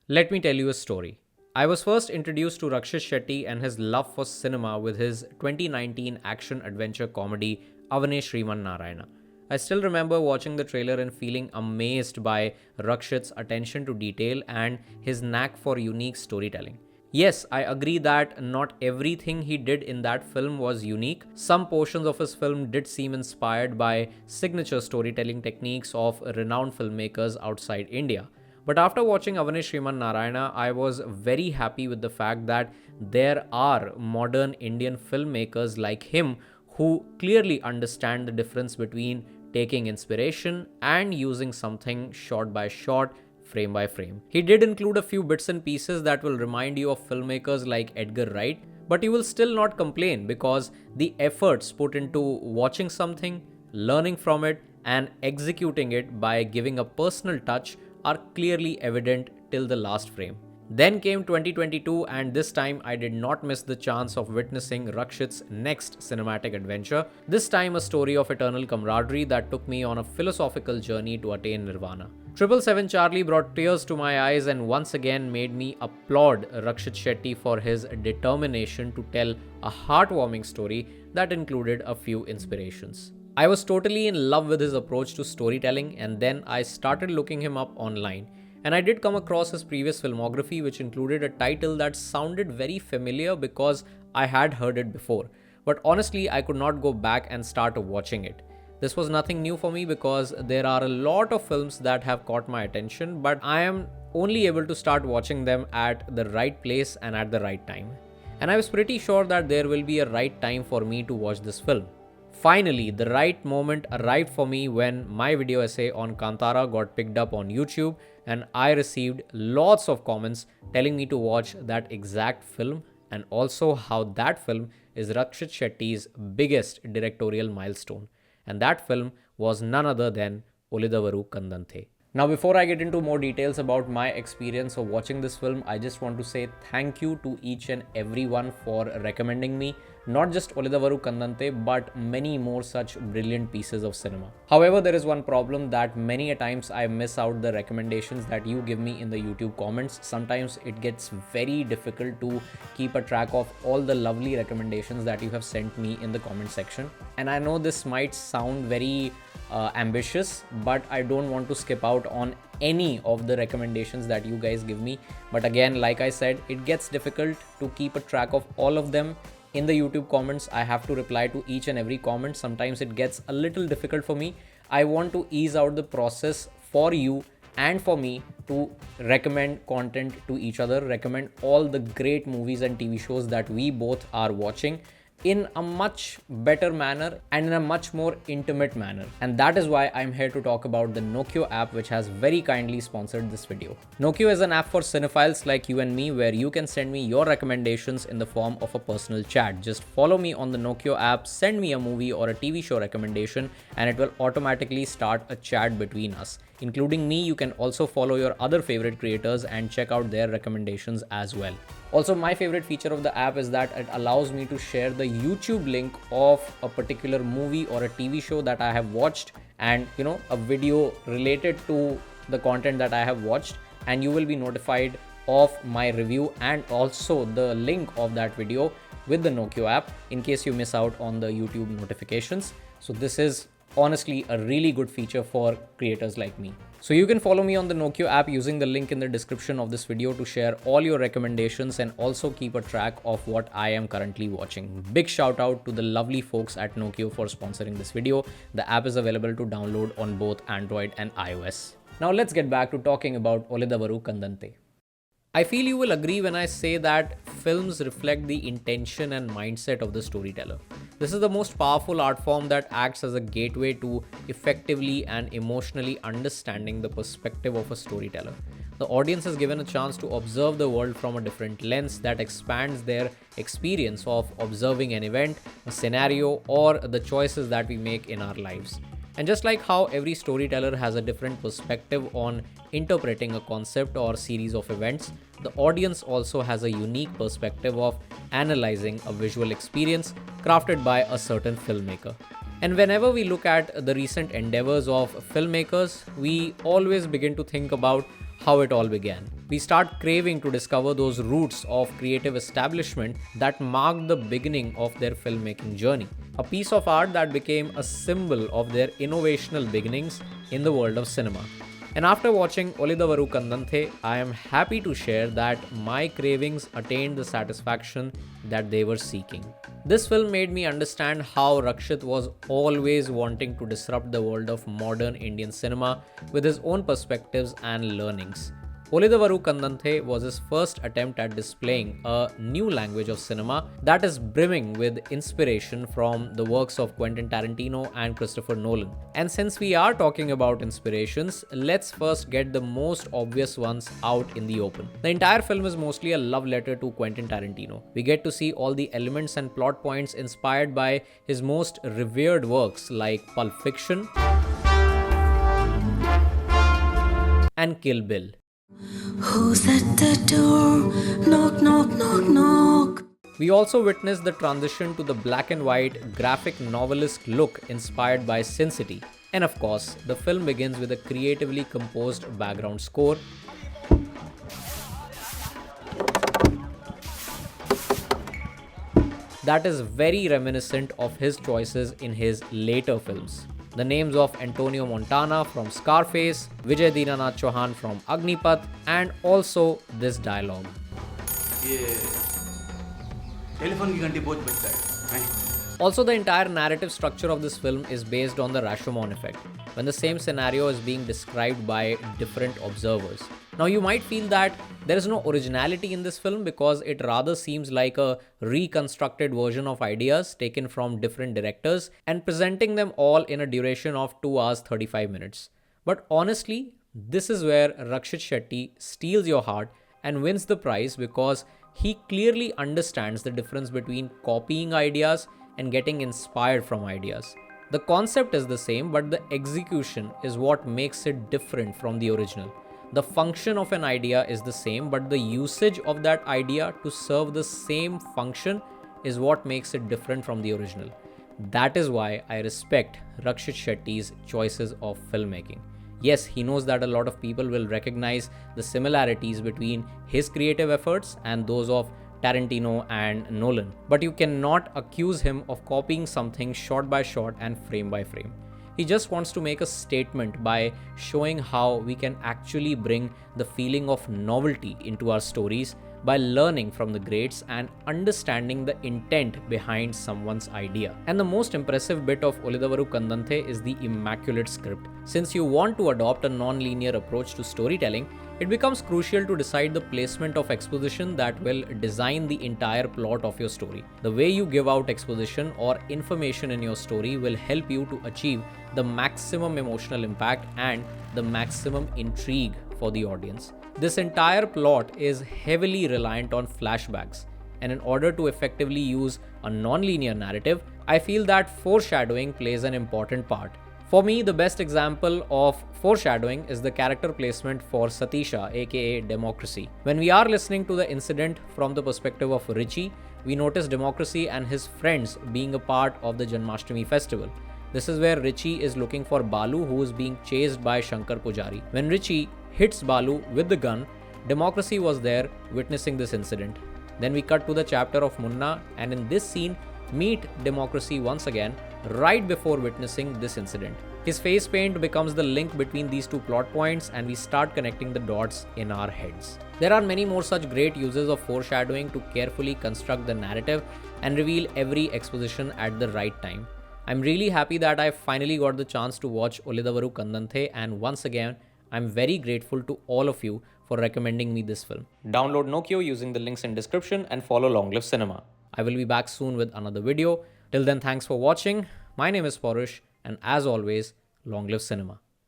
Let me tell you a story. I was first introduced to Rakshit Shetty and his love for cinema with his 2019 action adventure comedy Avane Shriman Narayana. I still remember watching the trailer and feeling amazed by Rakshit's attention to detail and his knack for unique storytelling. Yes, I agree that not everything he did in that film was unique. Some portions of his film did seem inspired by signature storytelling techniques of renowned filmmakers outside India. But after watching Avane Shriman Narayana, I was very happy with the fact that there are modern Indian filmmakers like him who clearly understand the difference between taking inspiration and using something shot by shot, frame by frame. He did include a few bits and pieces that will remind you of filmmakers like Edgar Wright, but you will still not complain because the efforts put into watching something, learning from it, and executing it by giving a personal touch are clearly evident till the last frame. Then came 2022, and this time I did not miss the chance of witnessing Rakshit's next cinematic adventure, this time a story of eternal camaraderie that took me on a philosophical journey to attain nirvana. 777 Charlie brought tears to my eyes and once again made me applaud Rakshit Shetty for his determination to tell a heartwarming story that included a few inspirations. I was totally in love with his approach to storytelling, and then I started looking him up online. And I did come across his previous filmography, which included a title that sounded very familiar because I had heard it before. But honestly, I could not go back and start watching it. This was nothing new for me because there are a lot of films that have caught my attention, but I am only able to start watching them at the right place and at the right time. And I was pretty sure that there will be a right time for me to watch this film. Finally, the right moment arrived for me when my video essay on Kantara got picked up on YouTube and I received lots of comments telling me to watch that exact film and also how that film is Rakshit Shetty's biggest directorial milestone. And that film was none other than Ulidavaru Kandanthe. Now, before I get into more details about my experience of watching this film, I just want to say thank you to each and everyone for recommending me not just Ulidavaru Kandanthe, but many more such brilliant pieces of cinema. However, there is one problem that many a times I miss out the recommendations that you give me in the YouTube comments. Sometimes it gets very difficult to keep a track of all the lovely recommendations that you have sent me in the comment section. And I know this might sound very ambitious, but I don't want to skip out on any of the recommendations that you guys give me. But again, like I said, it gets difficult to keep a track of all of them. In the YouTube comments, I have to reply to each and every comment. Sometimes it gets a little difficult for me. I want to ease out the process for you and for me to recommend content to each other, recommend all the great movies and TV shows that we both are watching in a much better manner and in a much more intimate manner. And that is why I'm here to talk about the Nokio app, which has very kindly sponsored this video. Nokio is an app for cinephiles like you and me where you can send me your recommendations in the form of a personal chat. Just follow me on the Nokio app, send me a movie or a TV show recommendation, and it will automatically start a chat between us. Including me, you can also follow your other favorite creators and check out their recommendations as well. Also, my favorite feature of the app is that it allows me to share the YouTube link of a particular movie or a TV show that I have watched and a video related to the content that I have watched, and you will be notified of my review and also the link of that video with the Nokio app in case you miss out on the YouTube notifications. So this is honestly a really good feature for creators like me. So you can follow me on the Nokio app using the link in the description of this video to share all your recommendations and also keep a track of what I am currently watching. Big shout out to the lovely folks at Nokio for sponsoring this video. The app is available to download on both Android and iOS. Now let's get back to talking about Ulidavaru Kandanthe. I feel you will agree when I say that films reflect the intention and mindset of the storyteller. This is the most powerful art form that acts as a gateway to effectively and emotionally understanding the perspective of a storyteller. The audience is given a chance to observe the world from a different lens that expands their experience of observing an event, a scenario, or the choices that we make in our lives. And just like how every storyteller has a different perspective on interpreting a concept or series of events, the audience also has a unique perspective of analyzing a visual experience crafted by a certain filmmaker. And whenever we look at the recent endeavors of filmmakers, we always begin to think about how it all began. We start craving to discover those roots of creative establishment that marked the beginning of their filmmaking journey. A piece of art that became a symbol of their innovational beginnings in the world of cinema. And after watching Ulidavaru Kandanthe, I am happy to share that my cravings attained the satisfaction that they were seeking. This film made me understand how Rakshit was always wanting to disrupt the world of modern Indian cinema with his own perspectives and learnings. Ulidavaru Kandanthe was his first attempt at displaying a new language of cinema that is brimming with inspiration from the works of Quentin Tarantino and Christopher Nolan. And since we are talking about inspirations, let's first get the most obvious ones out in the open. The entire film is mostly a love letter to Quentin Tarantino. We get to see all the elements and plot points inspired by his most revered works like Pulp Fiction and Kill Bill. Who's at the door? Knock, knock, knock, knock. We also witness the transition to the black and white graphic novelesque look inspired by Sin City. And of course, the film begins with a creatively composed background score that is very reminiscent of his choices in his later films. The names of Antonio Montana from Scarface, Vijay Dinanath Chauhan from Agnipath, and also this dialogue. Also, the entire narrative structure of this film is based on the Rashomon effect, when the same scenario is being described by different observers. Now, you might feel that there is no originality in this film because it rather seems like a reconstructed version of ideas taken from different directors and presenting them all in a duration of 2 hours 35 minutes. But honestly, this is where Rakshit Shetty steals your heart and wins the prize because he clearly understands the difference between copying ideas and getting inspired from ideas. The concept is the same, but the execution is what makes it different from the original. The function of an idea is the same, but the usage of that idea to serve the same function is what makes it different from the original. That is why I respect Rakshit Shetty's choices of filmmaking. Yes, he knows that a lot of people will recognize the similarities between his creative efforts and those of Tarantino and Nolan, but you cannot accuse him of copying something shot by shot and frame by frame. He just wants to make a statement by showing how we can actually bring the feeling of novelty into our stories by learning from the greats and understanding the intent behind someone's idea. And the most impressive bit of Ulidavaru Kandanthe is the immaculate script. Since you want to adopt a non-linear approach to storytelling, it becomes crucial to decide the placement of exposition that will design the entire plot of your story. The way you give out exposition or information in your story will help you to achieve the maximum emotional impact and the maximum intrigue for the audience. This entire plot is heavily reliant on flashbacks, and in order to effectively use a non-linear narrative, I feel that foreshadowing plays an important part. For me, the best example of foreshadowing is the character placement for Satisha, aka Democracy. When we are listening to the incident from the perspective of Richie, we notice Democracy and his friends being a part of the Janmashtami festival. This is where Richie is looking for Balu, who is being chased by Shankar Pujari. When Richie hits Balu with the gun, Democracy was there witnessing this incident. Then we cut to the chapter of Munna, and in this scene, meet Democracy once again right before witnessing this incident. His face paint becomes the link between these two plot points, and we start connecting the dots in our heads. There are many more such great uses of foreshadowing to carefully construct the narrative and reveal every exposition at the right time. I'm really happy that I finally got the chance to watch Ulidavaru Kandanthe, and once again, I'm very grateful to all of you for recommending me this film. Download Nokio using the links in description and follow Long Live Cinema. I will be back soon with another video. Till then, thanks for watching. My name is Parush, and as always, Long Live Cinema.